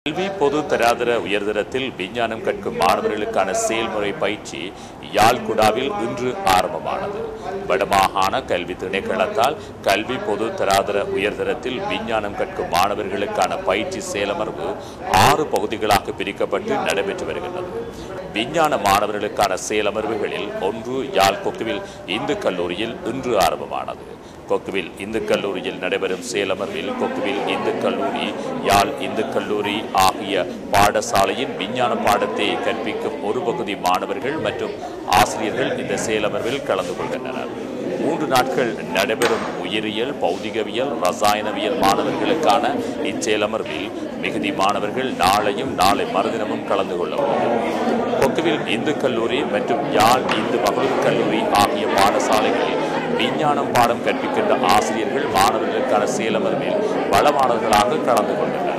கல்வி பொது தராதர உயர்தரத்தில் விஞ்ஞானம் கற்கும் மாணவர்களுக்கான செயல்முறை பயிற்சி யாழ்குடாவில் இன்று ஆரம்பமானது. வடமாகாண கல்வி திணைக்களத்தால் கல்வி பொது தராதர உயர்தரத்தில் விஞ்ஞானம் கற்கும் மாணவர்களுக்கான பயிற்சி செயலமர்வு 6 பகுதிகளாக பிரிக்கப்பட்டு நடைபெற்று வருகின்றது. விஞ்ஞான மாணவர்களுக்கான செயலமர்வுகளில் ஒன்று யாழ் கொக்குவில் இந்து கல்லூரியில் இன்று ஆரம்பமானது. கொக்குவில் இந்து கல்லூரியில் நடைபெறும் செயலமர்வில் கொக்குவில் இந்து கல்லூரி, யாழ் இந்து கல்லூரி ஆகிய பாடசாலையின் விஞ்ஞான பாடத்தை கற்பிக்கும் ஒரு பகுதி மாணவர்கள் மற்றும் ஆசிரியர்கள் இந்த செயலமர்வில் கலந்து கொள்கின்றனர். 3 நாட்கள் நடைபெறும் உயிரியல், பௌதிகவியல், ரசாயனவியல் மாணவர்களுக்கான இச்செயலமர்வில் மிகுதி மாணவர்கள் நாளையும் நாளை மறுதினமும் கலந்து கொள்ள உள்ளனர். கொக்குவில் இந்து கல்லூரி மற்றும் யாழ் இந்து மகளிர் கல்லூரி ஆகிய பாடசாலைகளில் விஞ்ஞானம் பாடம் கற்பிக்கின்ற ஆசிரியர்கள் மாணவர்களுக்கான செயலமர்வில் பல மாணவர்களாக கலந்து கொண்டனர்.